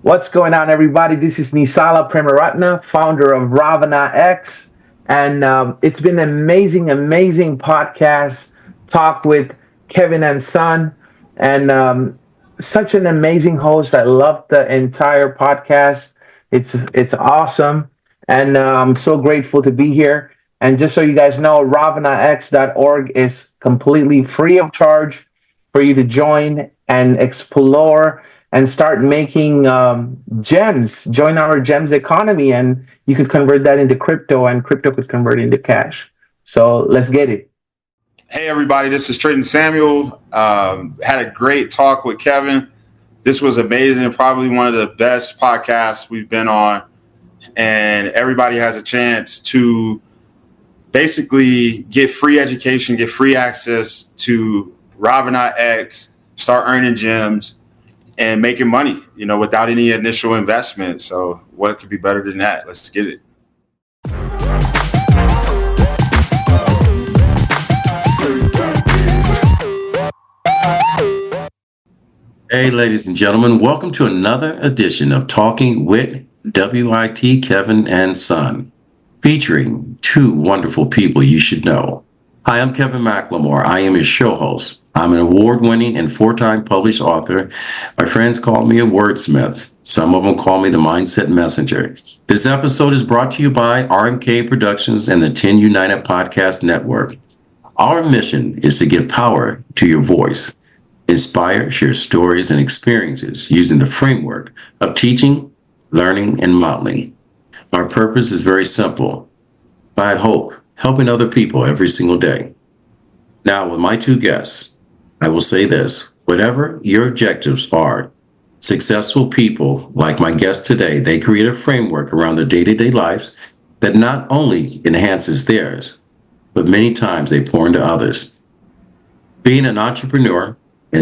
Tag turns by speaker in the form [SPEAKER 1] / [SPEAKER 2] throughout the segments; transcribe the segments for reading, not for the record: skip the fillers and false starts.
[SPEAKER 1] What's going on, everybody? This is Nisala Premaratna, founder of Ravana X, and it's been an amazing podcast talk with Kevin and Son, and such an amazing host. I love the entire podcast. It's awesome, and I'm so grateful to be here. And just so you guys know, RavanaX.org is completely free of charge for you to join and explore and start making gems. Join our gems economy, and you could convert that into crypto, and crypto could convert into cash. So let's get it.
[SPEAKER 2] Hey, everybody, this is Trenton Samuel. Had a great talk with Kevin. This was amazing, probably one of the best podcasts we've been on. And everybody has a chance to basically get free education, get free access to Ravana X, start earning gems and making money, without any initial investment. So what could be better than that? Let's get it.
[SPEAKER 3] Hey, ladies and gentlemen, welcome to another edition of Talking with WIT Kevin and Son, featuring two wonderful people you should know. Hi, I'm KevinMcLemore. I am your show host. I'm an award-winning and four-time published author. My friends call me a wordsmith. Some of them call me the mindset messenger. This episode is brought to you by RMK Productions and the 10 United Podcast Network. Our mission is to give power to your voice, inspire, share stories and experiences using the framework of teaching, learning, and modeling. Our purpose is very simple. Provide hope, helping other people every single day. Now, with my two guests, I will say this: whatever your objectives are, successful people like my guest today, they create a framework around their day-to-day lives that not only enhances theirs, but many times they pour into others. Being an entrepreneur, an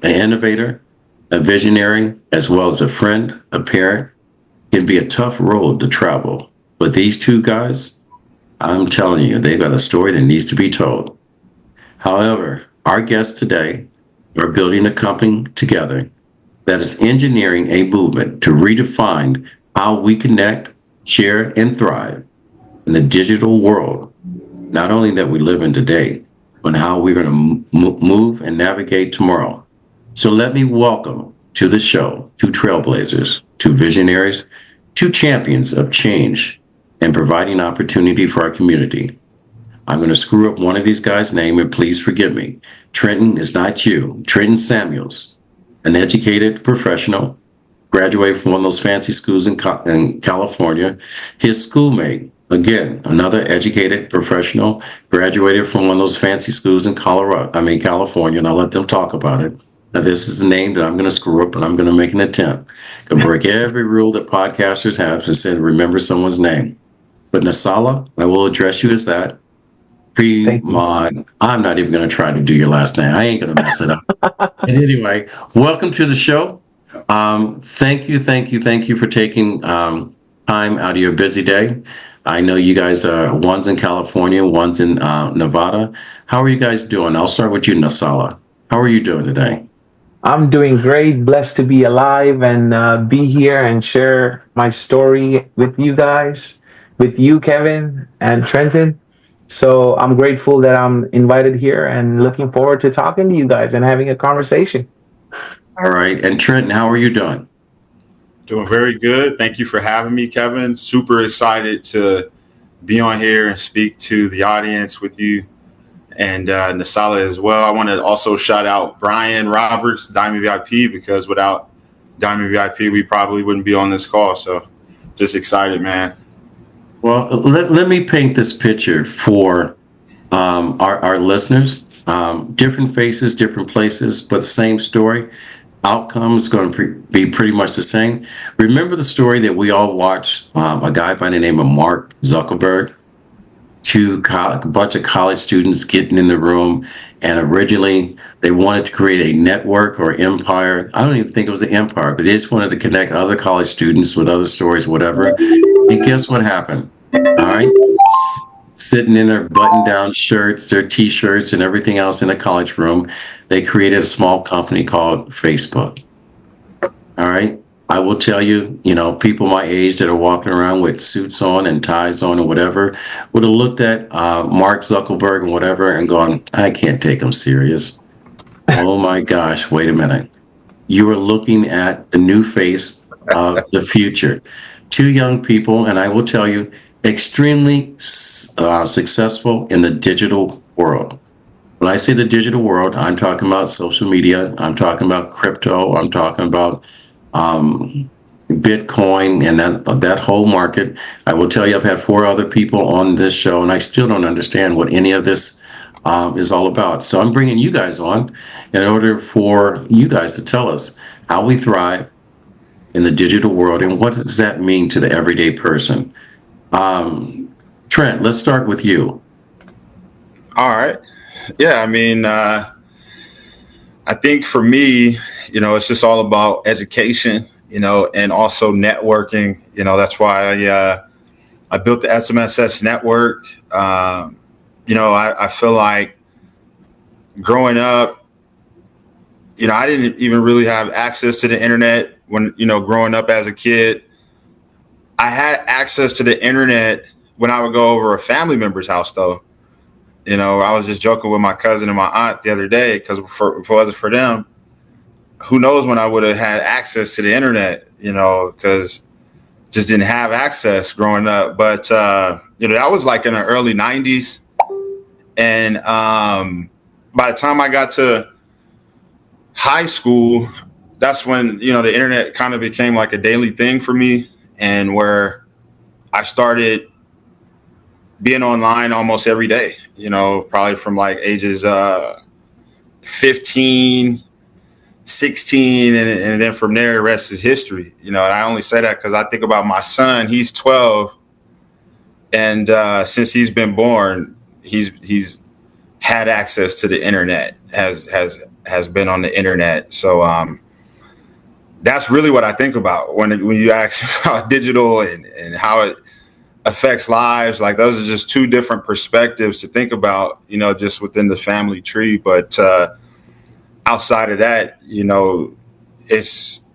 [SPEAKER 3] innovator, a visionary, as well as a friend, a parent, can be a tough road to travel. But these two guys, I'm telling you, they've got a story that needs to be told. However, our guests today are building a company together that is engineering a movement to redefine how we connect, share, and thrive in the digital world, not only that we live in today, but how we're going to move and navigate tomorrow. So let me welcome to the show two trailblazers, two visionaries, two champions of change and providing opportunity for our community. I'm going to screw up one of these guys' name, and please forgive me. Trenton is not you. Trenton Samuels, an educated professional, graduated from one of those fancy schools in California. His schoolmate, again, another educated professional, graduated from one of those fancy schools in California, and I'll let them talk about it. Now, this is the name that I'm going to screw up, and I'm going to make an attempt. I'm going to break every rule that podcasters have and say, remember someone's name. But Nisala, I will address you as that. I'm not even going to try to do your last name. I ain't going to mess it up. And anyway, welcome to the show. Thank you for taking time out of your busy day. I know you guys are, one's in California, one's in Nevada. How are you guys doing? I'll start with you, Nisala. How are you doing today?
[SPEAKER 1] I'm doing great. Blessed to be alive and be here and share my story with you guys, with you, Kevin and Trenton. So I'm grateful that I'm invited here and looking forward to talking to you guys and having a conversation.
[SPEAKER 3] All right. And Trenton, how are you doing?
[SPEAKER 2] Doing very good. Thank you for having me, Kevin. Super excited to be on here and speak to the audience with you and Nisala as well. I want to also shout out Brian Roberts, Diamond VIP, because without Diamond VIP, we probably wouldn't be on this call. So just excited, man.
[SPEAKER 3] Well, let me paint this picture for our listeners. Different faces, different places, but same story. Outcome is going to be pretty much the same. Remember the story that we all watched, a guy by the name of Mark Zuckerberg, a bunch of college students getting in the room, and originally they wanted to create a network or empire. I don't even think it was an empire, but they just wanted to connect other college students with other stories, whatever. And guess what happened? All right. Sitting in their button-down shirts, their T-shirts, and everything else in a college room, they created a small company called Facebook. All right. I will tell you, people my age that are walking around with suits on and ties on or whatever would have looked at Mark Zuckerberg and whatever and gone, I can't take him serious. Oh my gosh, wait a minute. You are looking at the new face of the future. Two young people, and I will tell you, extremely successful in the digital world. When I say the digital world, I'm talking about social media, I'm talking about crypto, I'm talking about Bitcoin and that whole market. I will tell you, I've had four other people on this show, and I still don't understand what any of this is all about. So I'm bringing you guys on in order for you guys to tell us how we thrive in the digital world and what does that mean to the everyday person. Trent, let's start with you.
[SPEAKER 2] All right. Yeah, I mean, I think for me, it's just all about education, and also networking. That's why I built the SMSS network. I feel like growing up, I didn't even really have access to the internet when, growing up as a kid. I had access to the internet when I would go over a family member's house, though. I was just joking with my cousin and my aunt the other day because if it wasn't for them, who knows when I would have had access to the internet, because just didn't have access growing up. But, that was like in the early 90s. And by the time I got to high school, that's when, the internet kind of became like a daily thing for me, and where I started being online almost every day, probably from like ages 15, 16, and then from there, the rest is history. And I only say that because I think about my son. He's 12, and since he's been born, he's had access to the internet, has been on the internet. So that's really what I think about when you ask about digital and how it affects lives. Like, those are just two different perspectives to think about, just within the family tree. But outside of that, it's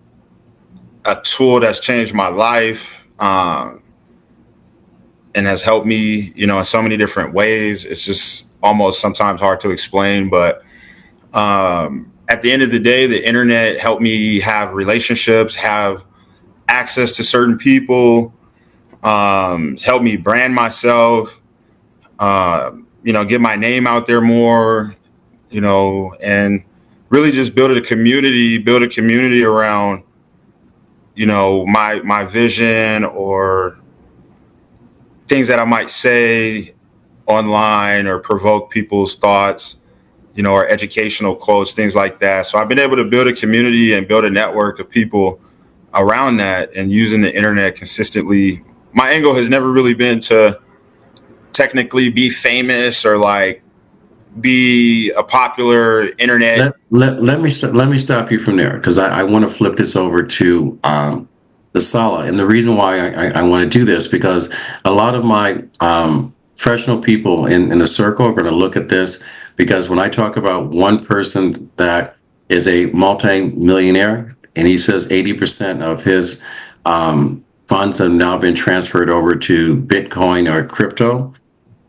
[SPEAKER 2] a tool that's changed my life, and has helped me, in so many different ways. It's just almost sometimes hard to explain. But at the end of the day, the internet helped me have relationships, have access to certain people, helped me brand myself, get my name out there more, and really just build a community around, my vision or things that I might say online or provoke people's thoughts, or educational quotes, things like that. So I've been able to build a community and build a network of people around that, and using the internet consistently. My angle has never really been to technically be famous or like be a popular internet.
[SPEAKER 3] Let me stop you from there because I want to flip this over to the Sala. And the reason why I want to do this, because a lot of my professional people in the circle are going to look at this, because when I talk about one person that is a multi-millionaire and he says 80% of his funds have now been transferred over to Bitcoin or crypto.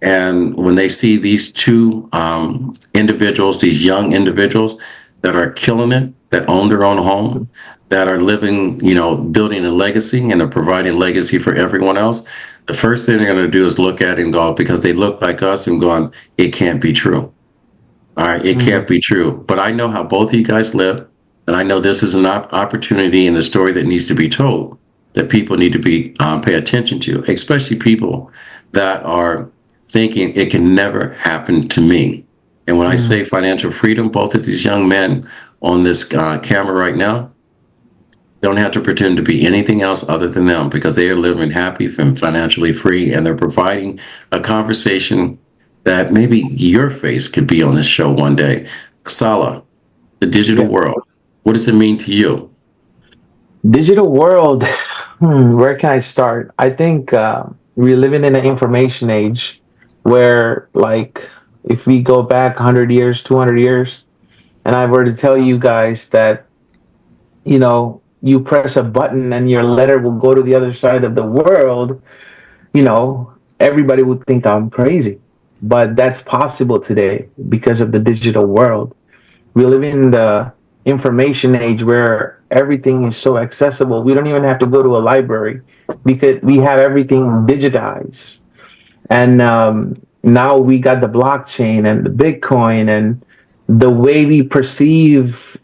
[SPEAKER 3] And when they see these two individuals, these young individuals that are killing it, that own their own home, that are living, building a legacy and they're providing legacy for everyone else, the first thing they're going to do is look at it and go, because they look like us, and going, it can't be true. All right, it can't be true. But I know how both of you guys live, and I know this is an opportunity in the story that needs to be told, that people need to be pay attention to, especially people that are thinking it can never happen to me. And when I say financial freedom, both of these young men on this camera right now don't have to pretend to be anything else other than them, because they are living happy and financially free, and they're providing a conversation that maybe your face could be on this show one day. Sala, the digital world, what does it mean to you?
[SPEAKER 1] Digital world. Where can I start? I think we're living in an information age where, like, if we go back 100 years, 200 years, and I were to tell you guys that, you press a button and your letter will go to the other side of the world, everybody would think I'm crazy. But that's possible today because of the digital world. We live in the information age where everything is so accessible. We don't even have to go to a library because we have everything digitized. And now we got the blockchain and the Bitcoin, and the way we perceive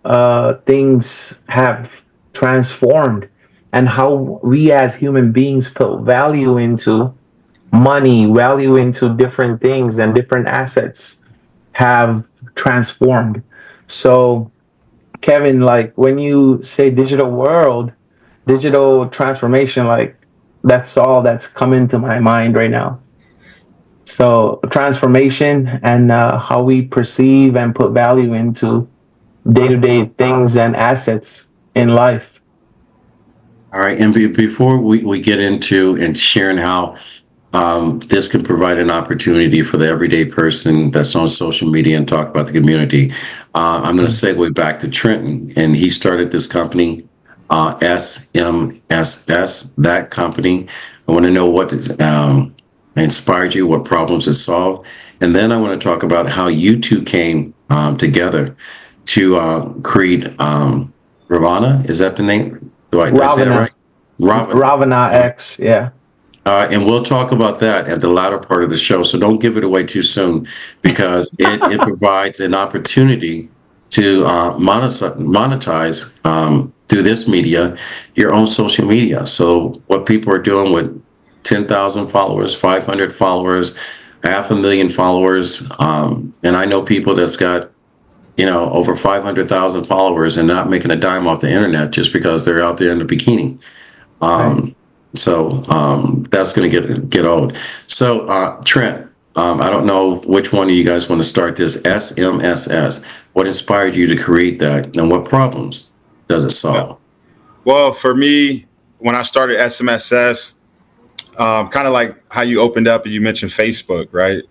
[SPEAKER 1] things have transformed, and how we as human beings put value into money, value into different things and different assets have transformed. So, Kevin, like when you say digital world, digital transformation, like that's all that's coming to my mind right now. So, transformation and how we perceive and put value into day to day things and assets in life.
[SPEAKER 3] All right. And before we get into and sharing how this can provide an opportunity for the everyday person that's on social media and talk about the community, I'm going to segue back to Trenton. And he started this company, SMSS, that company. I want to know what inspired you, what problems it solved. And then I want to talk about how you two came together to create Ravana. Is that the name? Did I say that
[SPEAKER 1] Ravana,
[SPEAKER 3] right? Ravana.
[SPEAKER 1] Ravana
[SPEAKER 3] All right.
[SPEAKER 1] X, yeah.
[SPEAKER 3] And we'll talk about that at the latter part of the show. So don't give it away too soon, because it provides an opportunity to monetize through this media your own social media. So what people are doing with 10,000 followers, 500 followers, 500,000 followers, and I know people that's got over 500,000 followers and not making a dime off the internet just because they're out there in the bikini.
[SPEAKER 1] Right.
[SPEAKER 3] That's going to get old. So, Trent, I don't know which one of you guys want to start this. SMSS. What inspired you to create that, and what problems does it
[SPEAKER 2] Yeah.
[SPEAKER 3] solve?
[SPEAKER 2] Well, for me, when I started SMSS, kind of like how you opened up and you mentioned Facebook, right?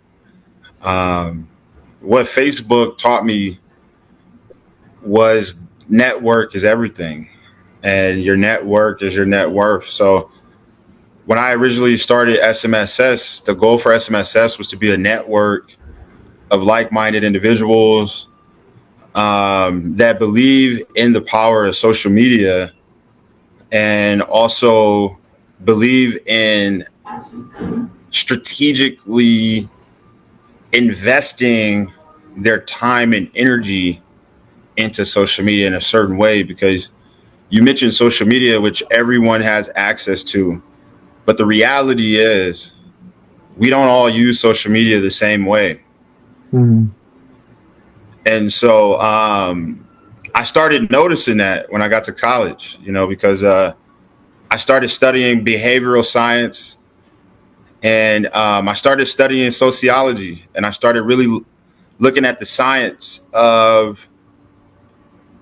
[SPEAKER 2] What Facebook taught me was network is everything, and your network is your net worth. So when I originally started SMSS, the goal for SMSS was to be a network of like-minded individuals that believe in the power of social media, and also believe in strategically investing their time and energy into social media in a certain way. Because you mentioned social media, which everyone has access to, but the reality is we don't all use social media the same way.
[SPEAKER 1] Mm.
[SPEAKER 2] And so I started noticing that when I got to college, because I started studying behavioral science, and I started studying sociology, and I started really looking at the science of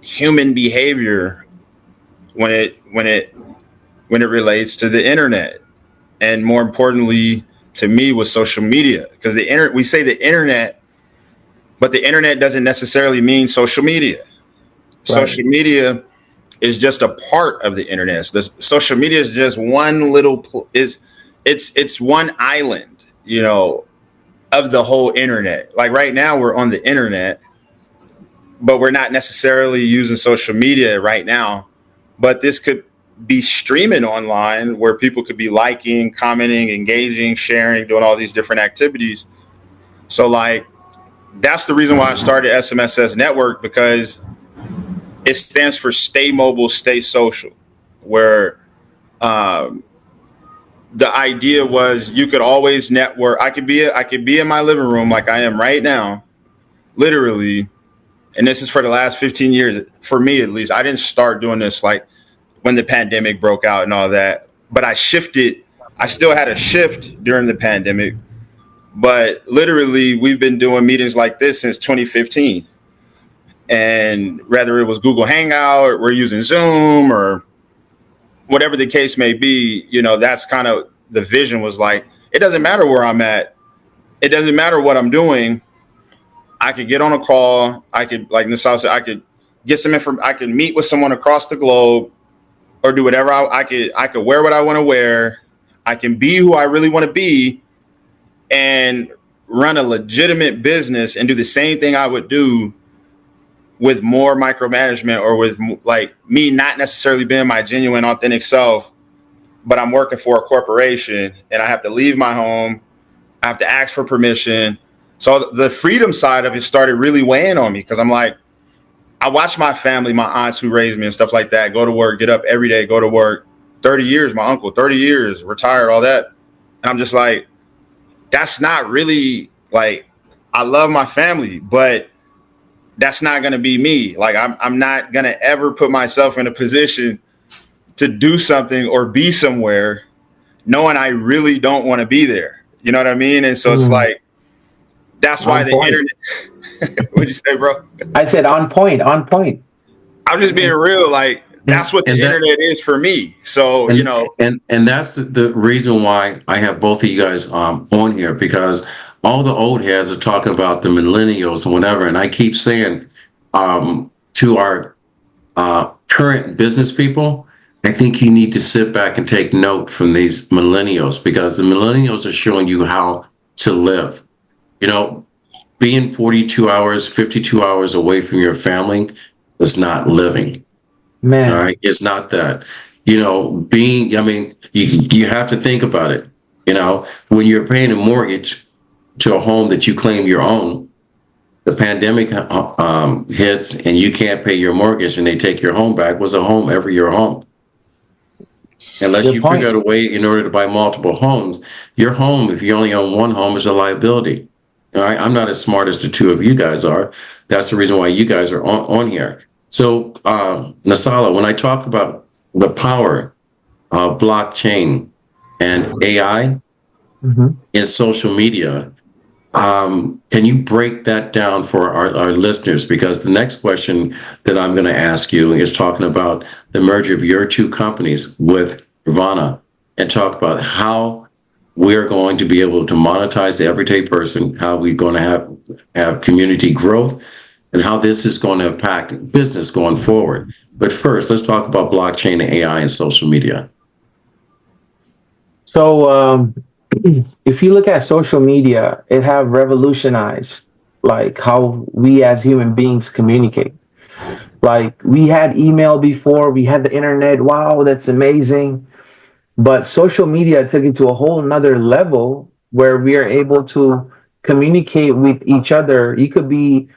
[SPEAKER 2] human behavior when it relates to the internet, and more importantly to me was social media. Because we say the internet, but the internet doesn't necessarily mean social media.
[SPEAKER 1] Right.
[SPEAKER 2] Social media is just a part of the internet. So this social media is just one little it's one island, of the whole internet. Like right now we're on the internet, but we're not necessarily using social media right now. But this could be streaming online where people could be liking, commenting, engaging, sharing, doing all these different activities. So like that's the reason why I started SMSS Network, because it stands for Stay Mobile, Stay Social, where um, the idea was you could always network. I could be in my living room like I am right now, literally. And this is for the last 15 years, for me at least. I didn't start doing this like when the pandemic broke out and all that, but I shifted. I still had a shift during the pandemic, but literally we've been doing meetings like this since 2015. And whether it was Google Hangout, or we're using Zoom, or whatever the case may be, that's kind of the vision. Was like, it doesn't matter where I'm at. It doesn't matter what I'm doing. I could get on a call. I could, like Nassau said, I could get some information. I could meet with someone across the globe, or do whatever I could wear what I want to wear. I can be who I really want to be and run a legitimate business and do the same thing I would do with more micromanagement, or with like me not necessarily being my genuine authentic self, but I'm working for a corporation and I have to leave my home. I have to ask for permission. So the freedom side of it started really weighing on me, because I'm like, I watch my family, my aunts who raised me and stuff like that, go to work, get up every day, go to work. 30 years, my uncle, 30 years, retired, all that. And I'm just like, that's not really like, I love my family, but that's not going to be me. Like, I'm not going to ever put myself in a position to do something or be somewhere knowing I really don't want to be there. You know what I mean? And so it's like, that's why
[SPEAKER 1] On
[SPEAKER 2] the
[SPEAKER 1] point.
[SPEAKER 2] internet, what'd you say, bro?
[SPEAKER 1] I said on point, on point.
[SPEAKER 2] I'm just being real. Like, that's what the
[SPEAKER 3] and that
[SPEAKER 2] internet is for me. So, you know,
[SPEAKER 3] and that's the reason why I have both of you guys on here, because all the old heads are talking about the millennials and whatever, and I keep saying to our current business people, I think you need to sit back and take note from these millennials, because the millennials are showing you how to live. You know, being 42 hours, 52 hours away from your family is not living. All
[SPEAKER 1] Man,
[SPEAKER 3] right. It's not that, you know, being, I mean, you have to think about it. You know, when you're paying a mortgage to a home that you claim your own, the pandemic hits and you can't pay your mortgage and they take your home back. Was a home ever your home? Unless
[SPEAKER 1] good
[SPEAKER 3] you figure
[SPEAKER 1] point.
[SPEAKER 3] out a way in order to buy multiple homes, your home, if you only own one home, is a liability. All right. I'm not as smart as the two of you guys are. That's the reason why you guys are on here. So, Nasala, when I talk about the power of blockchain and AI
[SPEAKER 1] Hmm.
[SPEAKER 3] in social media, can you break that down for our listeners? Because the next question that I'm going to ask you is talking about the merger of your two companies with Ravana, and talk about how we're going to be able to monetize the everyday person, how we're going to have community growth, and how this is going to impact business going forward. But first, let's talk about blockchain and AI and social media.
[SPEAKER 1] So, if you look at social media, it have revolutionized like how we as human beings communicate. Like we had email before, we had the internet. Wow, that's amazing. But social media took it to a whole nother level where we are able to communicate with each other. You could be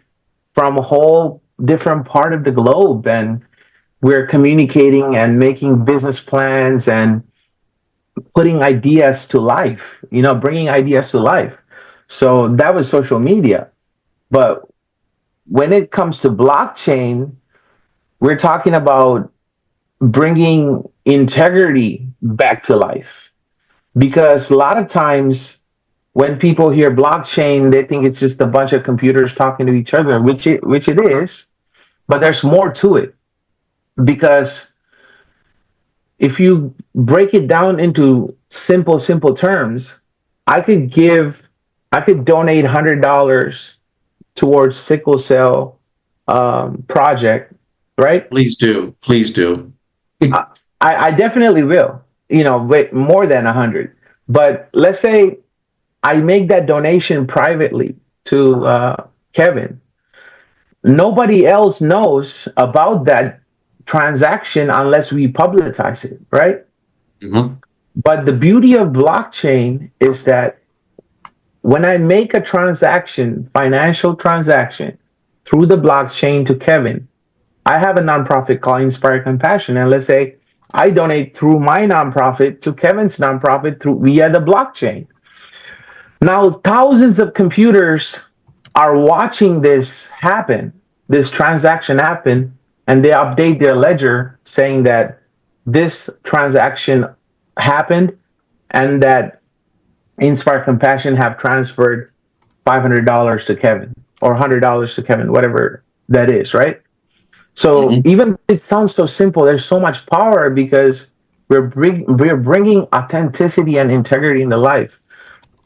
[SPEAKER 1] from a whole different part of the globe, and we're communicating and making business plans and putting ideas to life, bringing ideas to life. So that was social media. But when it comes to blockchain, we're talking about bringing integrity back to life. Because a lot of times when people hear blockchain, they think it's just a bunch of computers talking to each other, which it is, but there's more to it. Because if you break it down into simple terms, I could give, I could donate $100 towards sickle cell project, right?
[SPEAKER 3] Please do. Please do.
[SPEAKER 1] I, I definitely will, with more than 100. But let's say I make that donation privately to Kevin. Nobody else knows about that transaction unless we publicize it, right?
[SPEAKER 3] Mhm.
[SPEAKER 1] But the beauty of blockchain is that when I make a transaction, financial transaction through the blockchain to Kevin, I have a nonprofit called Inspire Compassion. And let's say I donate through my nonprofit to Kevin's nonprofit through via the blockchain. Now, thousands of computers are watching this transaction happen, and they update their ledger saying that this transaction happened and that Inspire Compassion have transferred $500 to Kevin or $100 to Kevin, whatever that is, right? So
[SPEAKER 3] Mhm.
[SPEAKER 1] even it sounds so simple, there's so much power because we're bringing authenticity and integrity into life.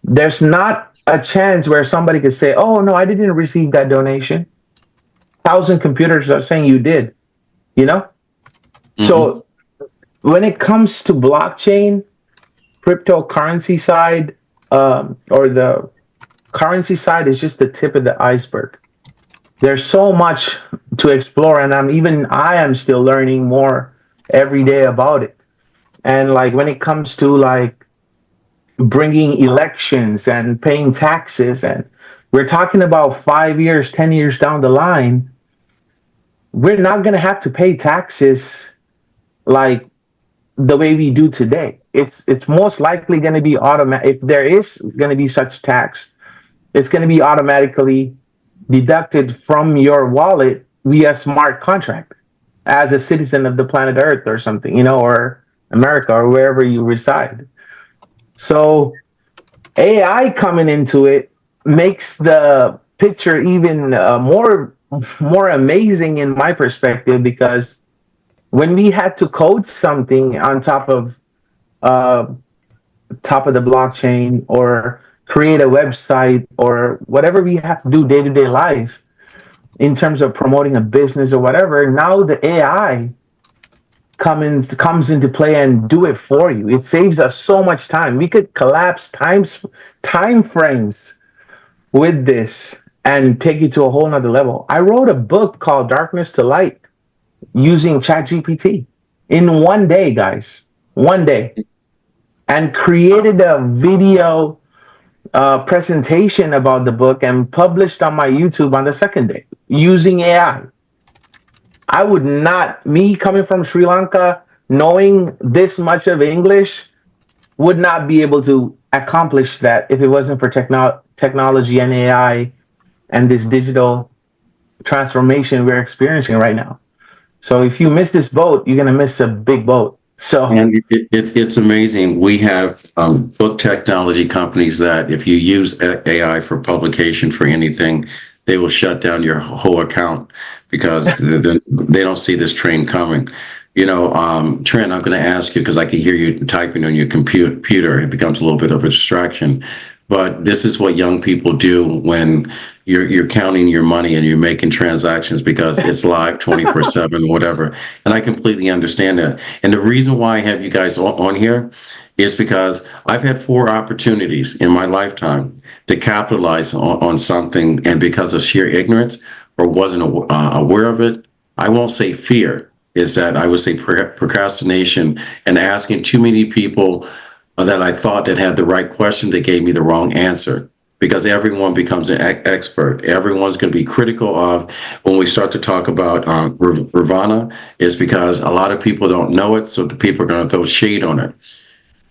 [SPEAKER 1] There's not a chance where somebody could say, "Oh no, I didn't receive that donation." Thousand computers are saying you did. You know,
[SPEAKER 3] Mhm.
[SPEAKER 1] so when it comes to blockchain, cryptocurrency side, or the currency side is just the tip of the iceberg. There's so much to explore, and I am still learning more every day about it. And like when it comes to like bringing elections and paying taxes, and we're talking about 5 years, 10 years down the line, we're not going to have to pay taxes like the way we do today. It's most likely going to be automatic. If there is going to be such tax, it's going to be automatically deducted from your wallet via smart contract as a citizen of the planet Earth or something, or America or wherever you reside. So AI coming into it makes the picture even more amazing in my perspective, because when we had to code something on uh, top of the blockchain, or create a website, or whatever we have to do day to day life in terms of promoting a business or whatever, now the AI comes into play and do it for you. It saves us so much time. We could collapse time frames with this and take it to a whole nother level. I wrote a book called Darkness to Light using ChatGPT in one day, guys. One day. And created a video presentation about the book and published on my YouTube on the second day using AI. I would not, me coming from Sri Lanka, knowing this much of English, would not be able to accomplish that if it wasn't for technology and AI and this digital transformation we're experiencing right now. So if you miss this boat, you're gonna miss a big boat. So
[SPEAKER 3] And it's amazing. We have book technology companies that if you use AI for publication for anything, they will shut down your whole account because they don't see this train coming. Trent, I'm going to ask you because I can hear you typing on your computer. It becomes a little bit of a distraction. But this is what young people do when you're counting your money and you're making transactions because it's live 24/7, whatever. And I completely understand that. And the reason why I have you guys on here is because I've had 4 opportunities in my lifetime to capitalize on something, and because of sheer ignorance or wasn't aware of it, I won't say fear, is that I would say procrastination and asking too many people that I thought that had the right question that gave me the wrong answer. Because everyone becomes an expert. Everyone's going to be critical of when we start to talk about Ravana, is because a lot of people don't know it, so the people are going to throw shade on it.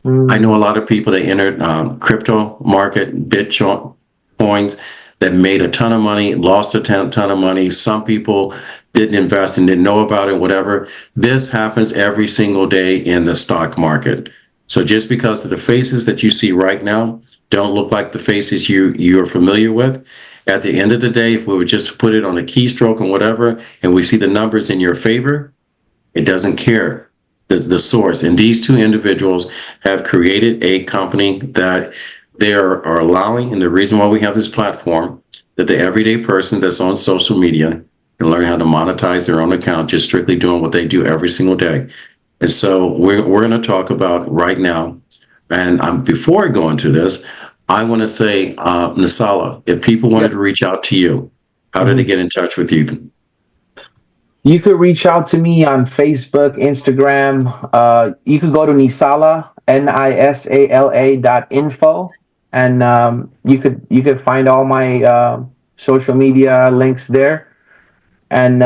[SPEAKER 3] I know a lot of people that entered crypto market, Bitcoins, that made a ton of money, lost a ton of money. Some people didn't invest and didn't know about it, whatever. This happens every single day in the stock market. So just because of the faces that you see right now don't look like the faces you're familiar with, at the end of the day, if we would just put it on a keystroke and whatever, and we see the numbers in your favor, it doesn't care the source. And these two individuals have created a company that they are allowing, and the reason why we have this platform, that the everyday person that's on social media can learn how to monetize their own account, just strictly doing what they do every single day. And so we're going to talk about right now. And before I go into this, I want to say, Nisala, if people wanted to reach out to you, how do they get in touch with you?
[SPEAKER 1] you could reach out to me on Facebook, Instagram. You could go to Nisala, NISALA.info, and you could find all my social media links there. And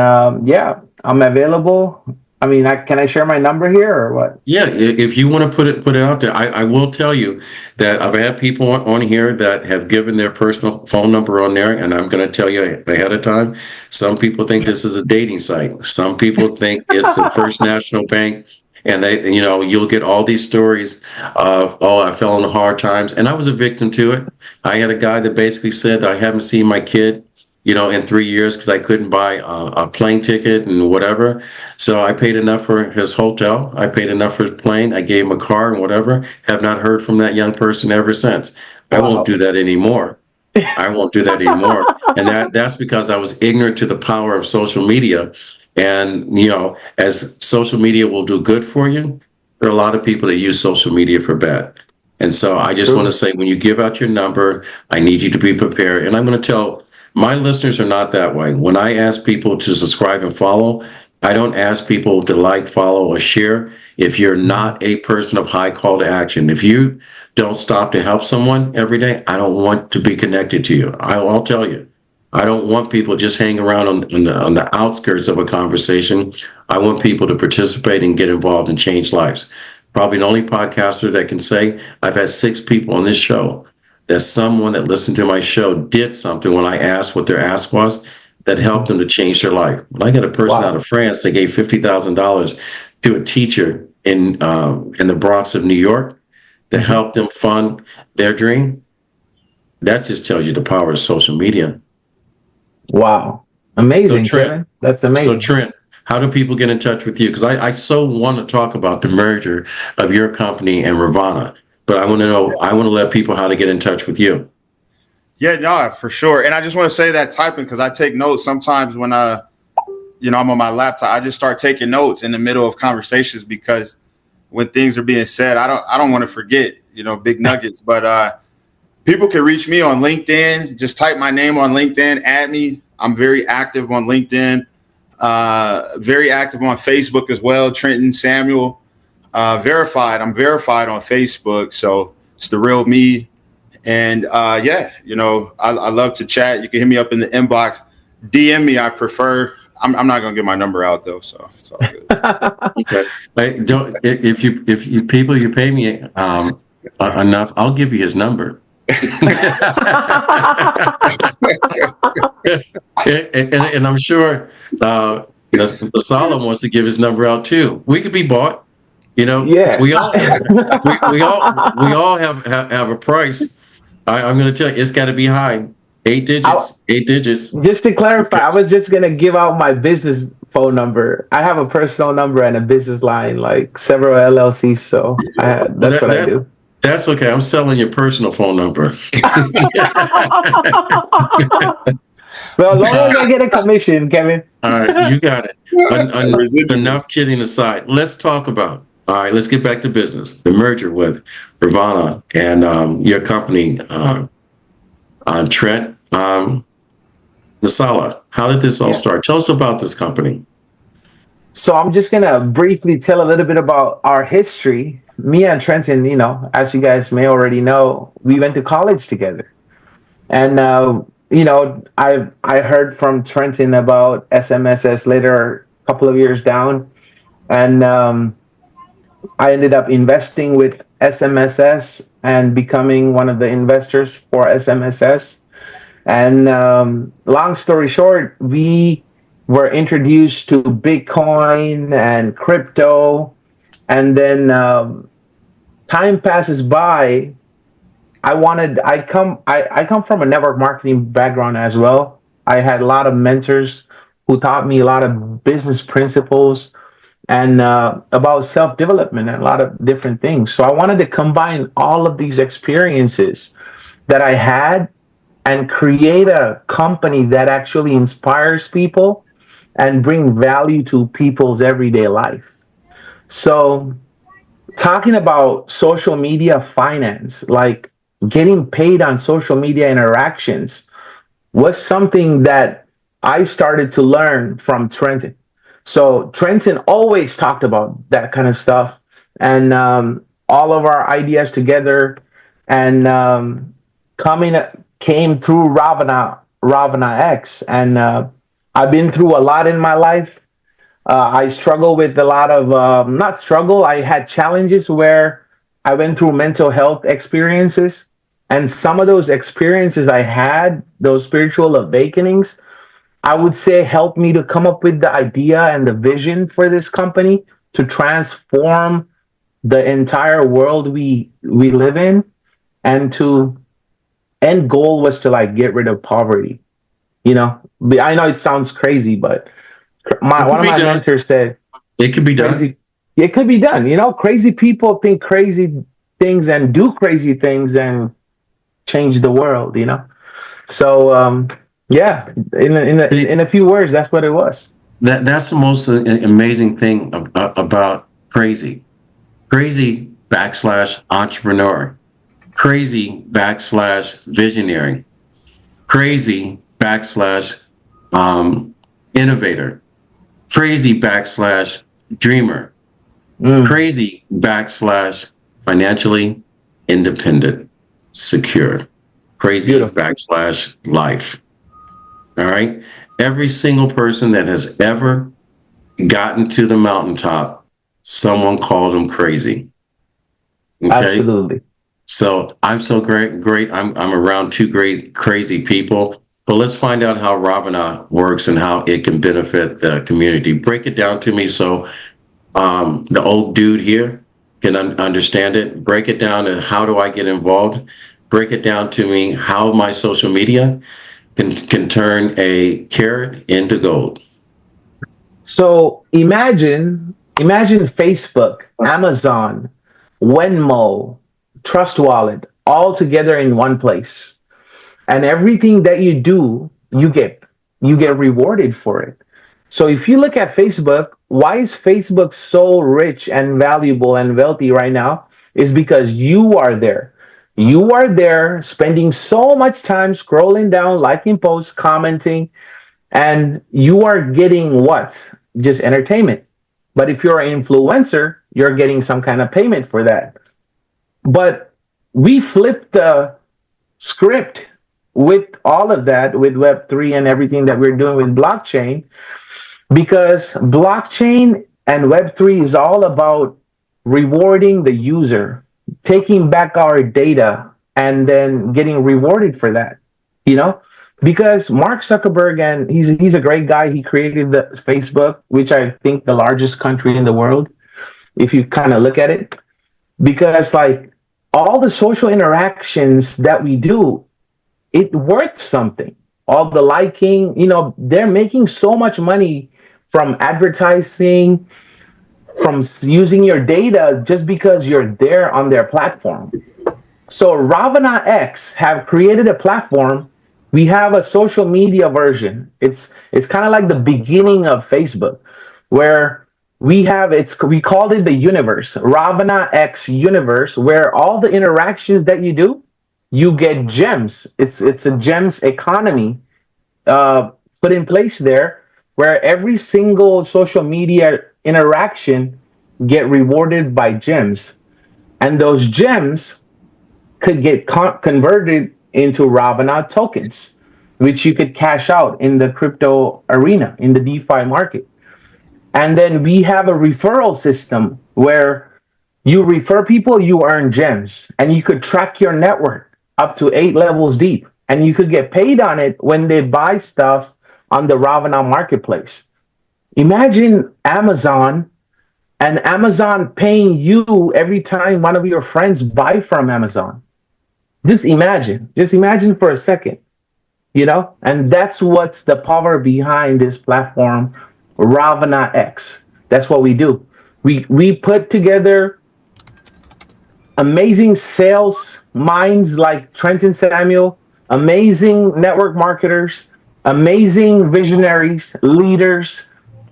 [SPEAKER 1] yeah, I'm available. I mean, can I share my number here or what?
[SPEAKER 3] Yeah, if you want to put it out there, I will tell you that I've had people on here that have given their personal phone number on there, and I'm going to tell you ahead of time. Some people think this is a dating site. Some people think it's the First National Bank, and you'll get all these stories of, oh, I fell into hard times, and I was a victim to it. I had a guy that basically said, I haven't seen my kid in 3 years because I couldn't buy a plane ticket and whatever. So I paid enough for his hotel. I paid enough for his plane. I gave him a car and whatever. Have not heard from that young person ever since. I won't do that anymore. I won't do that anymore. And that's because I was ignorant to the power of social media. And, as social media will do good for you, there are a lot of people that use social media for bad. And so I just want to
[SPEAKER 1] True.
[SPEAKER 3] say, when you give out your number, I need you to be prepared. And I'm going to tell my listeners are not that way. When I ask people to subscribe and follow, I don't ask people to like, follow, or share if you're
[SPEAKER 1] Mhm.
[SPEAKER 3] not a person of high call to action. If you don't stop to help someone every day, I don't want to be connected to you. I'll tell you. I don't want people just hanging around on the outskirts of a conversation. I want people to participate and get involved and change lives. Probably the only podcaster that can say I've had 6 people on this show that someone that listened to my show did something when I asked what their ask was that helped them to change their life. When I got a person out
[SPEAKER 1] Wow.
[SPEAKER 3] of France that gave $50,000 to a teacher in the Bronx of New York to
[SPEAKER 1] Mhm.
[SPEAKER 3] help them fund their dream. That just tells you the power of social media.
[SPEAKER 1] Wow.
[SPEAKER 3] So
[SPEAKER 1] Amazing,
[SPEAKER 3] Trent,
[SPEAKER 1] Kevin. That's
[SPEAKER 3] so
[SPEAKER 1] amazing.
[SPEAKER 3] Trent, how do people get in touch with you? Because I so want to talk about the merger of your company and Ravana, but I want to let people how to get in touch with you.
[SPEAKER 2] Yeah, no, for sure. And I just want to say that typing, because I take notes sometimes when I'm on my laptop. I just start taking notes in the middle of conversations, because when things are being said, I don't want to forget, big nuggets. But people can reach me on LinkedIn. Just type my name on LinkedIn, add me. I'm very active on LinkedIn, very active on Facebook as well. Trenton Samuel, verified. I'm verified on Facebook, so it's the real me. And yeah, I love to chat. You can hit me up in the inbox, DM me. I prefer. I'm not gonna get my number out though, so it's all good.
[SPEAKER 3] Okay. Don't if you people you pay me enough, I'll give you his number. And I'm sure the Solomon wants to give his number out too. We could be bought. You know,
[SPEAKER 1] Yeah.
[SPEAKER 3] we all have a price. I'm going to tell you, it's got to be high. Eight
[SPEAKER 1] I,
[SPEAKER 3] digits. 8 digits.
[SPEAKER 1] just to clarify,
[SPEAKER 3] Okay.
[SPEAKER 1] I was just gonna give out my business phone number. I have a personal number and a business line, like several LLCs. So
[SPEAKER 3] Well,
[SPEAKER 1] that's what I do.
[SPEAKER 3] that's okay. I'm selling your personal phone number.
[SPEAKER 1] Well, as long as I get a commission, Kevin.
[SPEAKER 3] All right, you got it.
[SPEAKER 2] Residual.
[SPEAKER 3] Enough kidding aside. Let's talk about. All right, let's get back to business. The merger with Ravana and your company, Trent Nasala. How did this all
[SPEAKER 1] Yeah.
[SPEAKER 3] start? Tell us about this company.
[SPEAKER 1] So I'm just gonna briefly tell a little bit about our history. Me and Trenton, as you guys may already know, we went to college together. And I heard from Trenton about SMSS later, a couple of years down, and I ended up investing with SMSS and becoming one of the investors for SMSS. And long story short, we were introduced to Bitcoin and crypto, and then time passes by. I come from a network marketing background as well. I had a lot of mentors who taught me a lot of business principles and about self development and a lot of different things. So I wanted to combine all of these experiences that I had and create a company that actually inspires people and bring value to people's everyday life. So talking about social media finance, like getting paid on social media interactions, was something that I started to learn from Trenton. So Trenton always talked about that kind of stuff, and all of our ideas together, and coming came through Ravana X, and I've been through a lot in my life. I struggle with a lot of not struggle. I had challenges where I went through mental health experiences, and some of those experiences I had, those spiritual awakenings, I would say helped me to come up with the idea and the vision for this company to transform the entire world we live in, and to end goal was to like get rid of poverty. You know, I know it sounds crazy, but my
[SPEAKER 3] It
[SPEAKER 1] one
[SPEAKER 3] could
[SPEAKER 1] of
[SPEAKER 3] be
[SPEAKER 1] my
[SPEAKER 3] done.
[SPEAKER 1] mentors said
[SPEAKER 3] It could be done.
[SPEAKER 1] crazy. It could be done. Crazy people think crazy things and do crazy things and change the world. So yeah,
[SPEAKER 3] See,
[SPEAKER 1] in a few words, that's what it was.
[SPEAKER 3] that's the most amazing thing about crazy. crazy backslash entrepreneur, crazy backslash visionary, crazy backslash innovator, crazy backslash dreamer, crazy backslash financially independent, secure, crazy
[SPEAKER 1] Beautiful.
[SPEAKER 3] backslash life. All right. Every single person that has ever gotten to the mountaintop, someone called them crazy. Okay.
[SPEAKER 1] Absolutely.
[SPEAKER 3] So I'm so great. I'm around two great, crazy people. But let's find out how Ravana works and how it can benefit the community. Break it down to me so the old dude here can understand it. Break it down and how do I get involved? Break it down to me how my social media can turn a carrot into gold.
[SPEAKER 1] So imagine Facebook, Amazon, Venmo, Trust Wallet, all together in one place. And everything that you do, you get rewarded for it. So if you look at Facebook, why is Facebook so rich and valuable and wealthy right now? Is because you are there. You are there spending so much time scrolling down, liking posts, commenting, and you are getting what? Just entertainment. But if you're an influencer, you're getting some kind of payment for that. But we flipped the script with all of that, with Web3 and everything that we're doing with blockchain, because blockchain and Web3 is all about rewarding the user, taking back our data, and then getting rewarded for that. You know, because Mark Zuckerberg, and he's a great guy. He created the Facebook, which I think the largest country in the world, if you kind of look at it, because like all the social interactions that we do, it worth something. All the liking, they're making so much money from advertising, from using your data just because you're there on their platform. So Ravana X have created a platform. We have a social media version. It's kind of like the beginning of Facebook, where we called it the universe, Ravana X universe, where all the interactions that you do, you get gems. It's a gems economy uh, put in place there, where every single social media interaction get rewarded by gems, and those gems could get converted into Ravana tokens, which you could cash out in the crypto arena, in the DeFi market. And then we have a referral system where you refer people, you earn gems, and you could track your network up to 8 levels deep. And you could get paid on it when they buy stuff on the Ravana marketplace. Imagine Amazon paying you every time one of your friends buy from Amazon. Just imagine for a second, and that's what's the power behind this platform, Ravana X. That's what we do. We put together amazing sales minds like Trenton Samuel, amazing network marketers, amazing visionaries, leaders,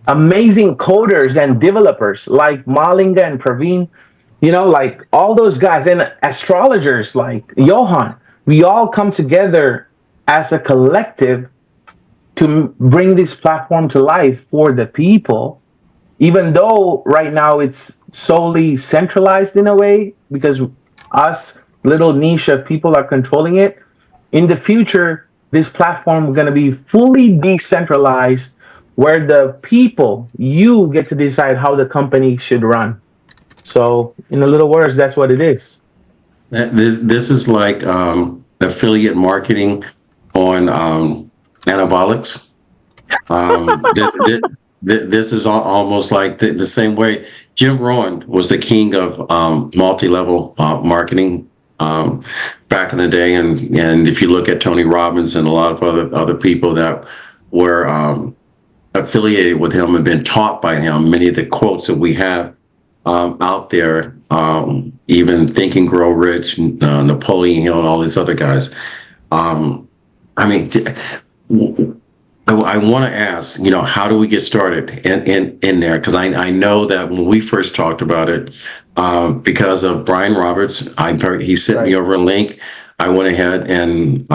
[SPEAKER 1] amazing coders and developers like Malinga and Praveen, like all those guys, and astrologers like Johan. We all come together as a collective to bring this platform to life for the people, even though right now it's solely centralized in a way because us little niche of people are controlling it. In the future, this platform is going to be fully decentralized, where the people, you get to decide how the company should run. So, in a little words, that's what it is.
[SPEAKER 3] This is like affiliate marketing on anabolics. This is almost like the same way Jim Rohn was the king of multi-level marketing back in the day, and if you look at Tony Robbins and a lot of other people that were affiliated with him and been taught by him, many of the quotes that we have out there, even Think and Grow Rich, Napoleon Hill, and all these other guys. I mean, I want to ask, how do we get started in there? Because I know that when we first talked about it, because of Brian Roberts, he sent me
[SPEAKER 1] Right.
[SPEAKER 3] over a link. I went ahead and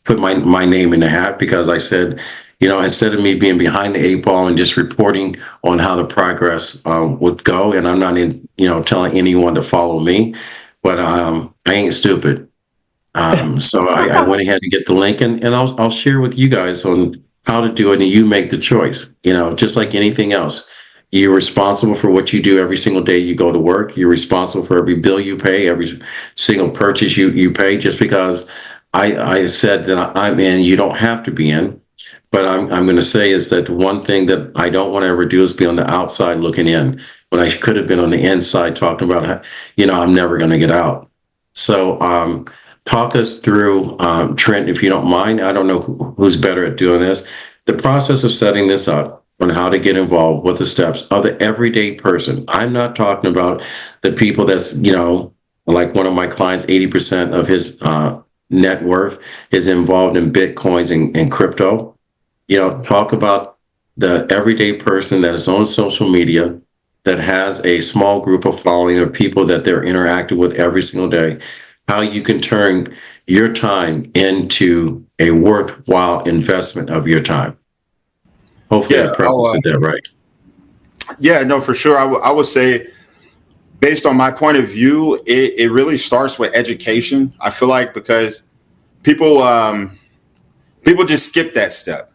[SPEAKER 3] put my name in the hat because I said, instead of me being behind the eight ball and just reporting on how the progress would go, and I'm not telling anyone to follow me, but I ain't stupid. So I went ahead and get the link, and I'll share with you guys on how to do it, and you make the choice. Just like anything else, you're responsible for what you do every single day you go to work. You're responsible for every bill you pay, every single purchase you pay. Just because I said that I'm in, you don't have to be in. But I'm going to say is that the one thing that I don't want to ever do is be on the outside looking in when I could have been on the inside talking about how, I'm never going to get out. So talk us through, Trent, if you don't mind. I don't know who's better at doing this. The process of setting this up on how to get involved, what the steps of the everyday person. I'm not talking about the people that's, like one of my clients, 80% of his net worth is involved in Bitcoins and crypto. Talk about the everyday person that is on social media, that has a small group of following of people that they're interacting with every single day, how you can turn your time into a worthwhile investment of your time. Hopefully I
[SPEAKER 2] Yeah.
[SPEAKER 3] prefaced that right.
[SPEAKER 2] Yeah, no, for sure. I would say, based on my point of view, it really starts with education. I feel like because people people just skip that step.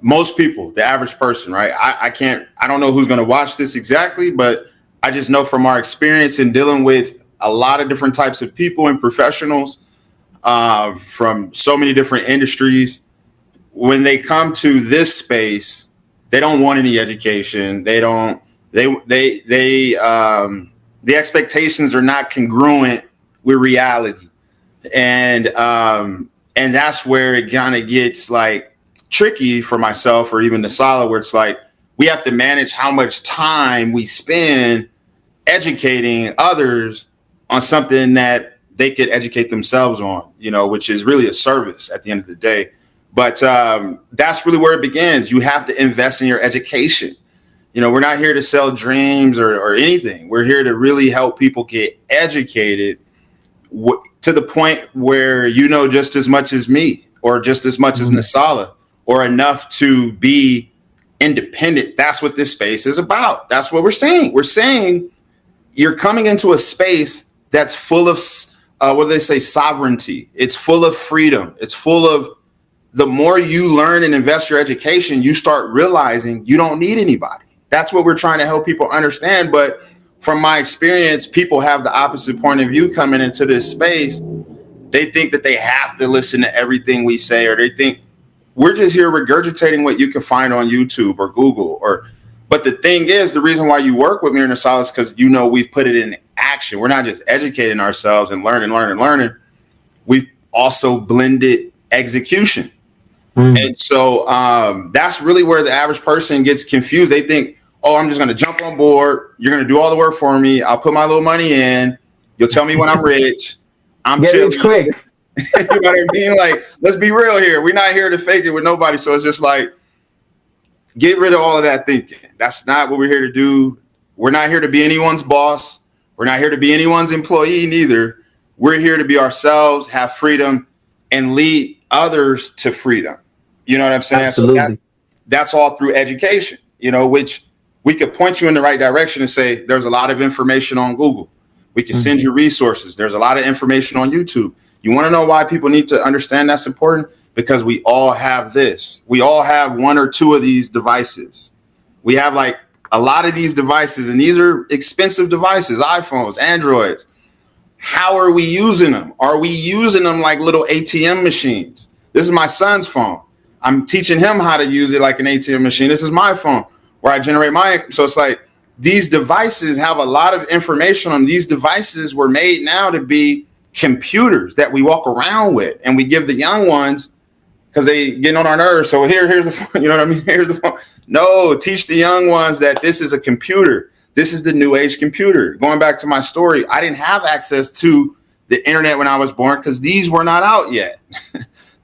[SPEAKER 2] Most people, the average person, right? I don't know who's going to watch this exactly, but I just know from our experience in dealing with a lot of different types of people and professionals from so many different industries. When they come to this space, they don't want any education. They don't. The expectations are not congruent with reality, and that's where it kind of gets like tricky for myself or even the solid, where it's like we have to manage how much time we spend educating others on something that they could educate themselves on, which is really a service at the end of the day. But that's really where it begins. You have to invest in your education. We're not here to sell dreams or anything. We're here to really help people get educated to the point where just as much as me, or just as much as Nasala, or enough to be independent. That's what this space is about. That's what we're saying. We're saying you're coming into a space that's full of what do they say, sovereignty. It's full of freedom. It's full of, the more you learn and invest your education, you start realizing you don't need anybody. That's what we're trying to help people understand. But from my experience, people have the opposite point of view coming into this space. They think that they have to listen to everything we say, or they think we're just here regurgitating what you can find on YouTube or Google. But the thing is, the reason why you work with me in the Solace, because we've put it in action. We're not just educating ourselves and learning. We've also blended execution. And so that's really where the average person gets confused. They think, oh, I'm just going to jump on board. You're going to do all the work for me. I'll put my little money in. You'll tell me when I'm rich. I'm
[SPEAKER 1] Get
[SPEAKER 2] chilling.
[SPEAKER 1] rich quick.
[SPEAKER 2] You know what I mean? Like, let's be real here. We're not here to fake it with nobody. So it's just like, get rid of all of that thinking. That's not what we're here to do. We're not here to be anyone's boss. We're not here to be anyone's employee neither. We're here to be ourselves, have freedom, and lead others to freedom. You know what I'm saying?
[SPEAKER 1] Absolutely.
[SPEAKER 2] So that's all through education, which we could point you in the right direction and say, there's a lot of information on Google. We can send you resources. There's a lot of information on YouTube. You want to know why people need to understand that's important? Because we all have this. We all have one or two of these devices. We have like a lot of these devices, and these are expensive devices, iPhones, Androids. How are we using them? Are we using them like little ATM machines? This is my son's phone. I'm teaching him how to use it like an ATM machine. This is my phone where I generate my income. So it's like these devices have a lot of information on them. These devices were made now to be computers that we walk around with, and we give the young ones because they get on our nerves. So here's the phone. You know what I mean? Here's the phone. No, teach the young ones that this is a computer. This is the new age computer. Going back to my story, I didn't have access to the internet when I was born because these were not out yet.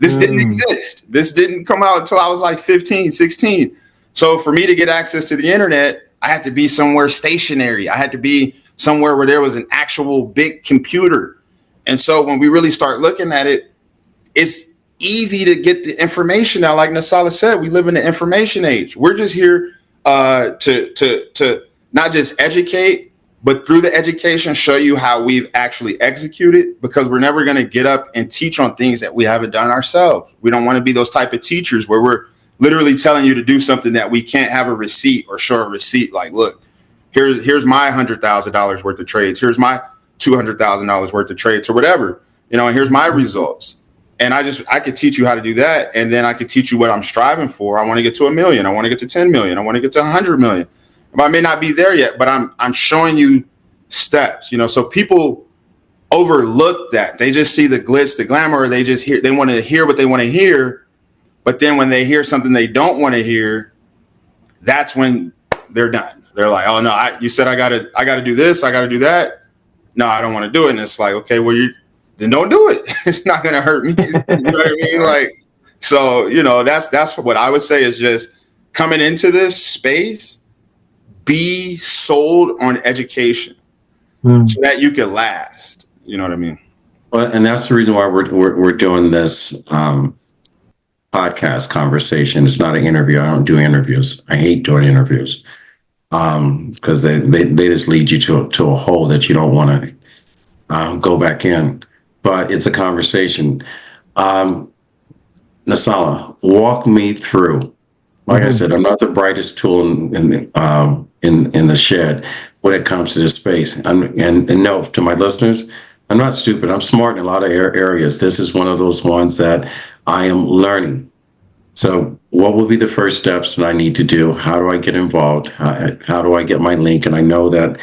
[SPEAKER 2] This didn't exist. This didn't come out until I was like 15, 16. So for me to get access to the internet, I had to be somewhere stationary. I had to be somewhere where there was an actual big computer. And so when we really start looking at it, it's easy to get the information out. Like Nasala said, we live in the information age. We're just here to not just educate, but through the education, show you how we've actually executed, because we're never going to get up and teach on things that we haven't done ourselves. We don't want to be those type of teachers where we're literally telling you to do something that we can't have a receipt or show a receipt. Like, look, here's my $100,000 worth of trades. Here's my $200,000 worth of trades or whatever, and here's my results. And I could teach you how to do that. And then I could teach you what I'm striving for. I want to get to 1 million. I want to get to 10 million. I want to get to 100 million. I may not be there yet, but I'm showing you steps, so people overlook that. They just see the glitz, the glamour. They want to hear what they want to hear. But then when they hear something they don't want to hear, that's when they're done. They're like, oh no, you said I gotta do this. I gotta do that. No, I don't want to do it. And it's like, okay, well, then don't do it. It's not going to hurt me. You know what I mean? Like, so, that's what I would say is just coming into this space, be sold on education so that you can last. You know what I mean?
[SPEAKER 3] Well, and that's the reason why we're doing this podcast conversation. It's not an interview. I don't do interviews. I hate doing interviews because they just lead you to a hole that you don't want to go back in. But it's a conversation. Nasala, walk me through. Like I said, I'm not the brightest tool in the shed when it comes to this space. And no, to my listeners, I'm not stupid. I'm smart in a lot of areas. This is one of those ones that I am learning. So what will be the first steps that I need to do? How do I get involved? How do I get my link? And I know that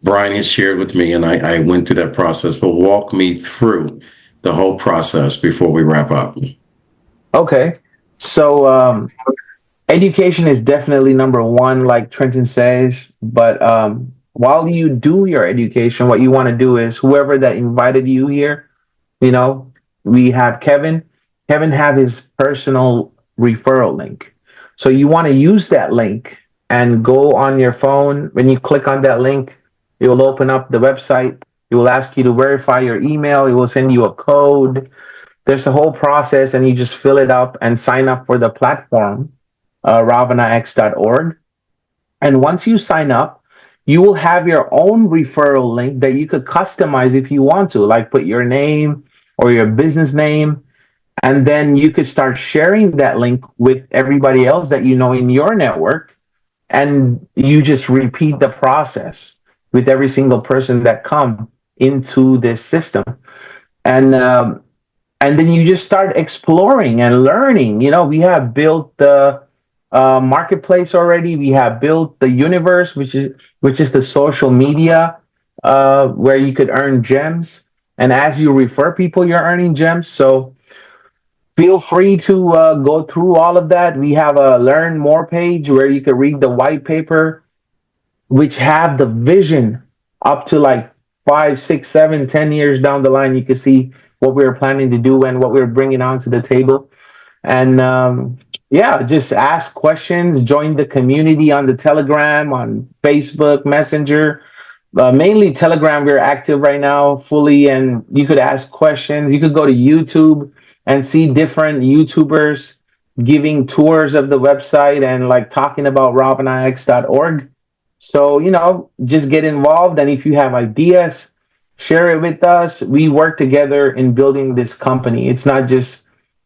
[SPEAKER 3] Brian has shared with me, and I went through that process, but walk me through the whole process before we wrap up.
[SPEAKER 1] Okay. So education is definitely number one, like Trenton says. But while you do your education, what you want to do is whoever that invited you here, we have Kevin. Kevin have his personal referral link. So you want to use that link and go on your phone. When you click on that link, it will open up the website. It will ask you to verify your email. It will send you a code. There's a whole process, and you just fill it up and sign up for the platform, ravanax.org. And once you sign up, you will have your own referral link that you could customize if you want to, like put your name or your business name. And then you could start sharing that link with everybody else that you know in your network. And you just repeat the process with every single person that come into this system. And then you just start exploring and learning. We have built the marketplace already. We have built the universe, which is the social media where you could earn gems. And as you refer people, you're earning gems. So feel free to go through all of that. We have a learn more page where you can read the white paper, which have the vision up to like 5, 6, 7, 10 years down the line. You can see what we're planning to do and what we're bringing onto the table. And just ask questions, join the community on the Telegram, on Facebook, Messenger. Mainly Telegram, we're active right now fully, and you could ask questions. You could go to YouTube and see different YouTubers giving tours of the website and like talking about ravanax.org. So, just get involved. And if you have ideas, share it with us. We work together in building this company. It's not just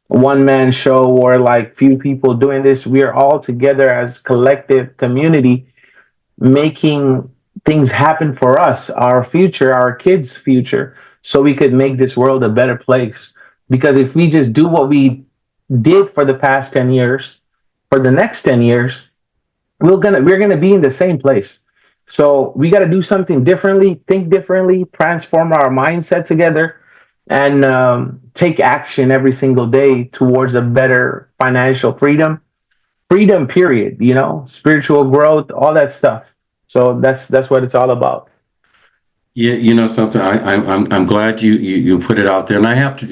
[SPEAKER 1] one man show or like few people doing this. We are all together as collective community making things happen for us, our future, our kids' future, so we could make this world a better place. Because if we just do what we did for the past 10 years, for the next 10 years, we're gonna be in the same place. So we got to do something differently, think differently, transform our mindset together, and take action every single day towards a better financial freedom, period. Spiritual growth, all that stuff. So that's what it's all about.
[SPEAKER 3] Yeah, something. I'm glad you put it out there, and I have to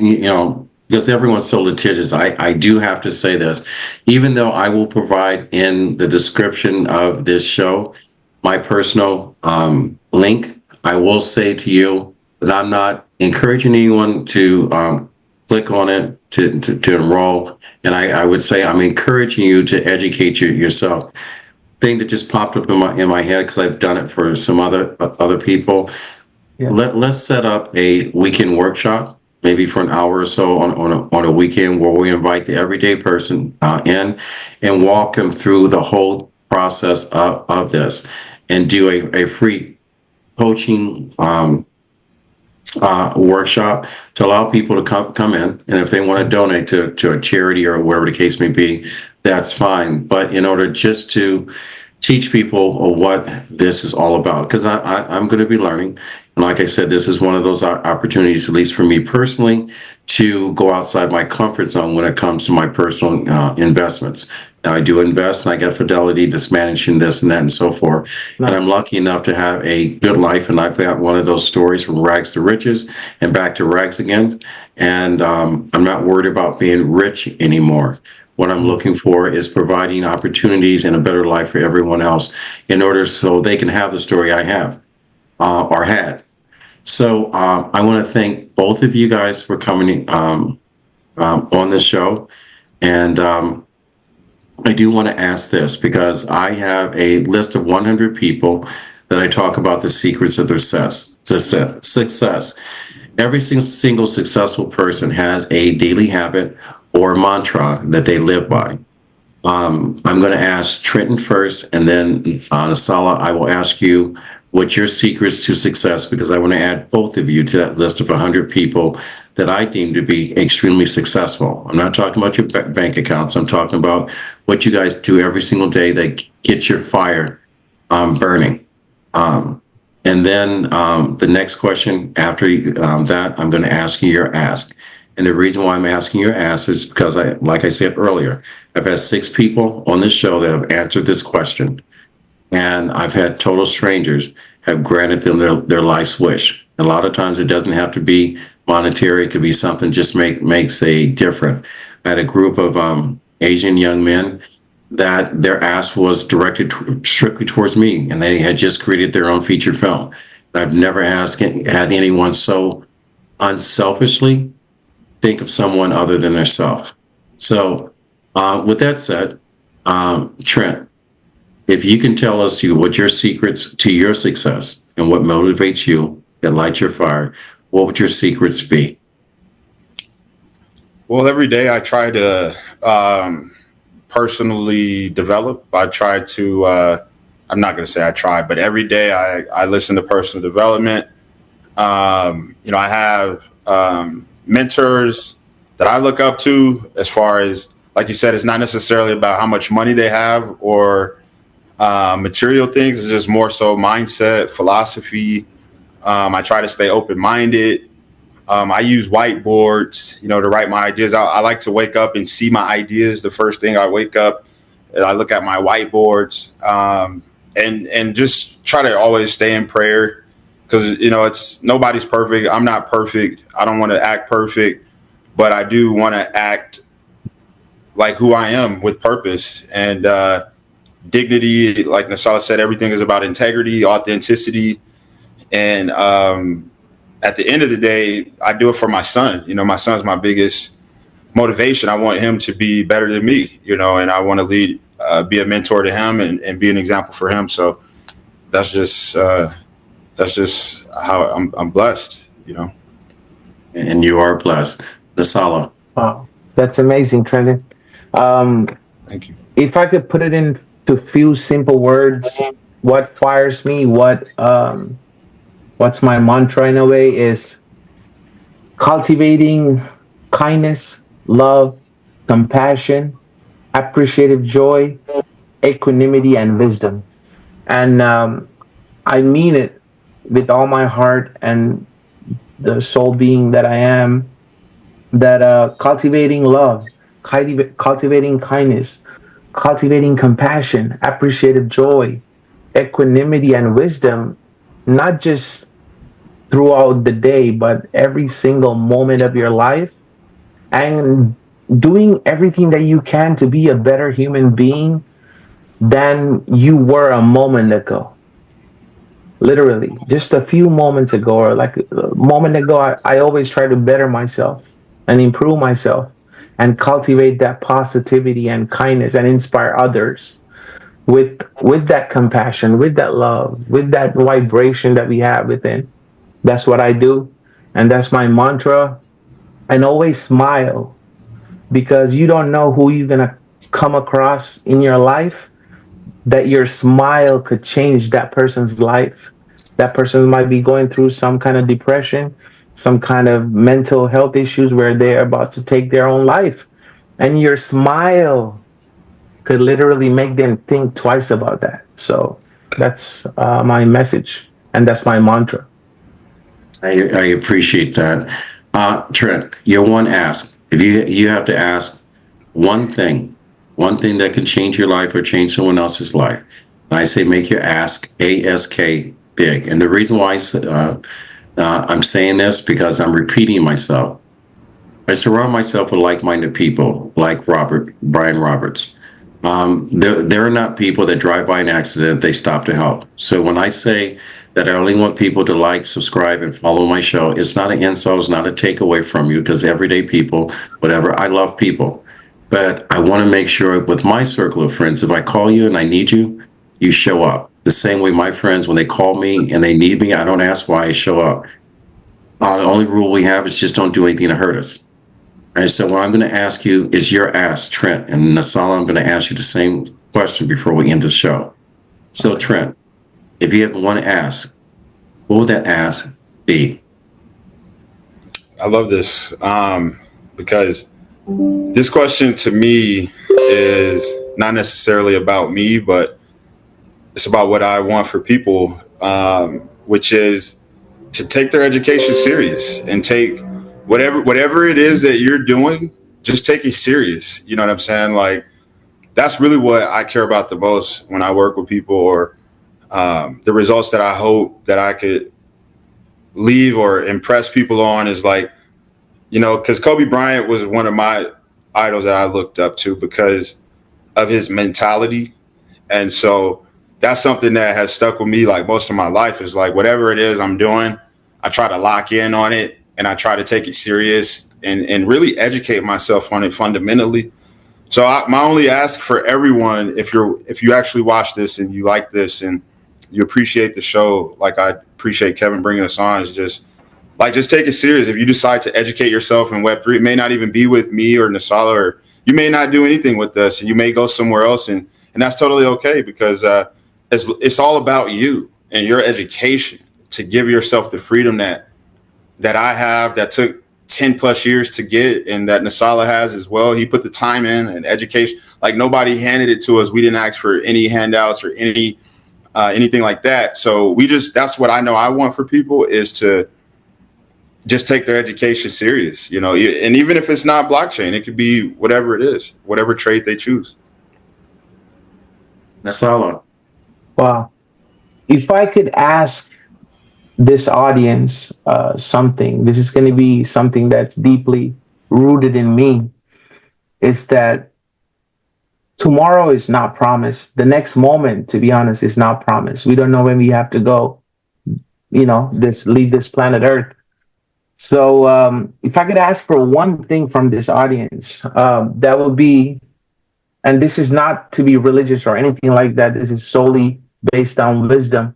[SPEAKER 3] because everyone's so litigious, I do have to say this. Even though I will provide in the description of this show my personal link, I will say to you that I'm not encouraging anyone to click on it to enroll. And I would say I'm encouraging you to educate yourself. Thing that just popped up in my head, because I've done it for some other people.
[SPEAKER 1] Yeah.
[SPEAKER 3] Let's set up a weekend workshop, maybe for an hour or so on a weekend, where we invite the everyday person in and walk them through the whole process of this, and do a free coaching workshop to allow people to come in. And if they want to donate to a charity or whatever the case may be, that's fine. But in order just to teach people what this is all about, because I'm going to be learning. And like I said, this is one of those opportunities, at least for me personally, to go outside my comfort zone when it comes to my personal investments. Now, I do invest, and I got Fidelity that's managing this and that and so forth.
[SPEAKER 1] Nice.
[SPEAKER 3] And I'm lucky enough to have a good life, and I've got one of those stories from rags to riches and back to rags again. And I'm not worried about being rich anymore. What I'm looking for is providing opportunities and a better life for everyone else, in order so they can have the story I have or had. So I want to thank both of you guys for coming on this show. And I do want to ask this, because I have a list of 100 people that I talk about the secrets of their success. Every single successful person has a daily habit or mantra that they live by. I'm going to ask Trenton first, and then Nasala, I will ask you what's your secrets to success, because I want to add both of you to that list of 100 people that I deem to be extremely successful. I'm not talking about your bank accounts. I'm talking about what you guys do every single day that gets your fire burning. And then the next question after that, I'm going to ask you your ask. And the reason why I'm asking your ask is because, like I said earlier, I've had 6 people on this show that have answered this question. And I've had total strangers have granted them their life's wish. A lot of times it doesn't have to be monetary. It could be something just makes a difference. I had a group of Asian young men that their ask was directed strictly towards me, and they had just created their own feature film. I've never had anyone so unselfishly think of someone other than themselves. So with that said, Trent, if you can tell us what your secrets to your success and what motivates you, that lights your fire, what would your secrets be?
[SPEAKER 2] Well, every day I try to personally develop. I try to, I'm not going to say I try, but every day I listen to personal development. I have mentors that I look up to, as far as, like you said, it's not necessarily about how much money they have or material things. It's just more so mindset, philosophy. I try to stay open-minded. I use whiteboards, to write my ideas out. I like to wake up and see my ideas. The first thing I wake up, and I look at my whiteboards, and just try to always stay in prayer, because it's nobody's perfect. I'm not perfect. I don't want to act perfect, but I do want to act like who I am, with purpose and dignity. Like Nasala said, everything is about integrity, authenticity, and at the end of the day, I do it for my son. My son's my biggest motivation. I want him to be better than me, and I want to be a mentor to him and be an example for him. So that's just how I'm blessed,
[SPEAKER 3] And you are blessed. Nasala.
[SPEAKER 1] Wow, that's amazing, Trenton.
[SPEAKER 2] Thank you.
[SPEAKER 1] If I could put it into few simple words, what fires me, what's my mantra in a way, is cultivating kindness, love, compassion, appreciative joy, equanimity, and wisdom. And I mean it with all my heart and the soul being that I am, that cultivating love, cultivating kindness, cultivating compassion, appreciative joy, equanimity, and wisdom, not just throughout the day, but every single moment of your life, and doing everything that you can to be a better human being than you were a moment ago. Literally, just a few moments ago, or like a moment ago, I always try to better myself and improve myself and cultivate that positivity and kindness and inspire others with that compassion, with that love, with that vibration that we have within. That's what I do, and that's my mantra. And always smile, because you don't know who you're gonna come across in your life, that your smile could change that person's life. That person might be going through some kind of depression, some kind of mental health issues where they're about to take their own life. And your smile could literally make them think twice about that. So that's my message, and that's my mantra.
[SPEAKER 3] I appreciate that. Trent, your one ask. If you have to ask one thing that can change your life or change someone else's life, I say make your ask big. And the reason why I'm saying this because I'm repeating myself. I surround myself with like-minded people like Brian Roberts. There are not people that drive by an accident, they stop to help. So when I say that I only want people to like, subscribe, and follow my show, it's not an insult, it's not a takeaway from you, because everyday people, whatever, I love people. But I want to make sure with my circle of friends, if I call you and I need you, you show up. The same way my friends, when they call me and they need me, I don't ask why, I show up. The only rule we have is just don't do anything to hurt us. And so what I'm going to ask you is your ask, Trent. And Nasala, I'm going to ask you the same question before we end the show. So, Trent, if you had one ask, what would that ask be?
[SPEAKER 2] I love this because this question to me is not necessarily about me, but it's about what I want for people, which is to take their education serious and take whatever it is that you're doing, just take it serious. You know what I'm saying? Like that's really what I care about the most when I work with people, or the results that I hope that I could leave or impress people on is like, because Kobe Bryant was one of my idols that I looked up to because of his mentality. And so that's something that has stuck with me like most of my life is like whatever it is I'm doing, I try to lock in on it and I try to take it serious and really educate myself on it fundamentally. So my only ask for everyone, if you actually watch this and you like this and you appreciate the show, like I appreciate Kevin bringing us on, is just take it serious. If you decide to educate yourself in Web3, it may not even be with me or Nasala, or you may not do anything with us and you may go somewhere else. And that's totally okay because it's all about you and your education to give yourself the freedom that I have, that took 10 plus years to get, and that Nasala has as well. He put the time in and education. Like nobody handed it to us. We didn't ask for any handouts or anything like that. So that's what I know I want for people is to just take their education serious, and even if it's not blockchain, it could be whatever it is, whatever trade they choose.
[SPEAKER 3] Nasala.
[SPEAKER 1] Wow. If I could ask this audience something, this is going to be something that's deeply rooted in me, is that tomorrow is not promised. The next moment, to be honest, is not promised. We don't know when we have to go, leave this planet Earth. So if I could ask for one thing from this audience, that would be, and this is not to be religious or anything like that, this is solely based on wisdom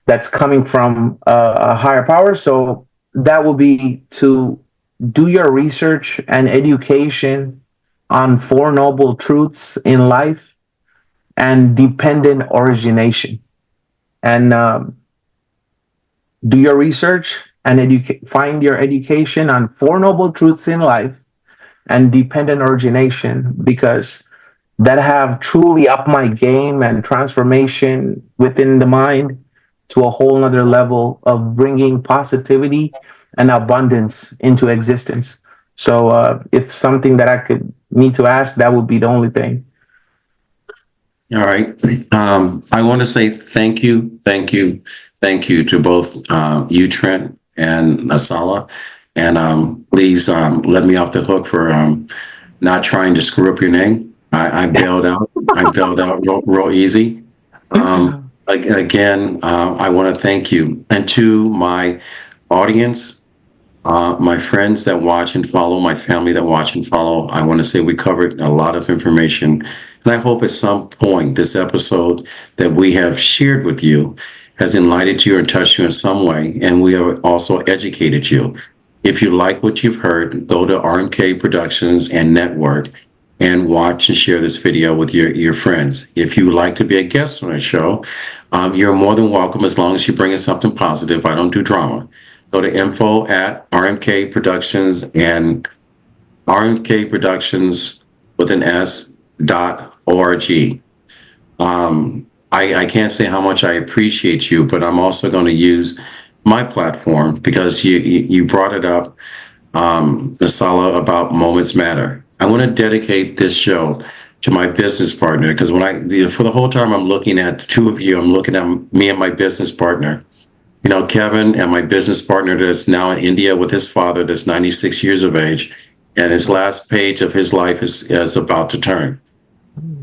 [SPEAKER 1] that's coming from a higher power. So that will be to do your research and education on Four Noble Truths in life and dependent origination. And do your research and find your education on Four Noble Truths in life and dependent origination, because that have truly upped my game and transformation within the mind to a whole nother level of bringing positivity and abundance into existence. So if something that I could need to ask, that would be the only thing.
[SPEAKER 3] All right. I want to say thank you to both you, Trent, and Nasala. And please let me off the hook for not trying to screw up your name. I bailed out. I bailed out real easy. Again, I want to thank you. And to my audience, my friends that watch and follow, my family that watch and follow, I want to say we covered a lot of information. And I hope at some point this episode that we have shared with you has enlightened you or touched you in some way. And we have also educated you. If you like what you've heard, go to RMK Productions and Network and watch and share this video with your friends. If you would like to be a guest on our show, you're more than welcome as long as you bring us something positive. I don't do drama. Go to info at RMK Productions and RMK Productions with an S.org. I can't say how much I appreciate you, but I'm also going to use my platform because you brought it up, Nasala, about Moments Matter. I want to dedicate this show to my business partner because for the whole time I'm looking at the two of you, I'm looking at me and my business partner. You know, Kevin and my business partner that's now in India with his father that's 96 years of age, and his last page of his life is about to turn.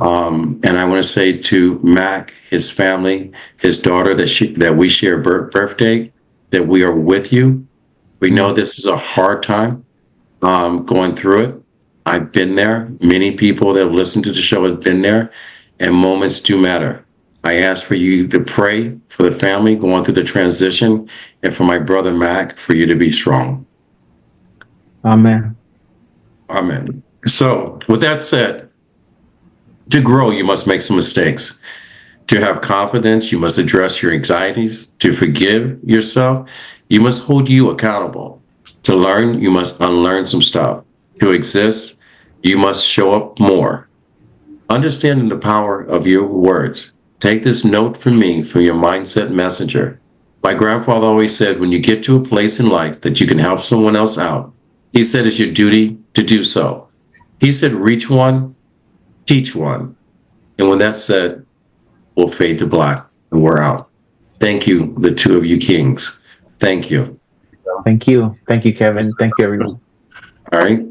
[SPEAKER 3] And I want to say to Mac, his family, his daughter that we share birthday, that we are with you. We know this is a hard time going through it. I've been there. Many people that have listened to the show have been there, and moments do matter. I ask for you to pray for the family going through the transition, and for my brother Mac, for you to be strong.
[SPEAKER 1] Amen.
[SPEAKER 3] Amen. So, with that said, to grow, you must make some mistakes. To have confidence, you must address your anxieties. To forgive yourself, you must hold you accountable. To learn, you must unlearn some stuff. To exist, you must show up more. Understanding the power of your words. Take this note from me, from your mindset messenger. My grandfather always said, when you get to a place in life that you can help someone else out, he said it's your duty to do so. He said, reach one, teach one. And when that's said, we'll fade to black and we're out. Thank you, the two of you kings. Thank you.
[SPEAKER 1] Thank you. Thank you, Kevin. Thank you, everyone.
[SPEAKER 3] All right.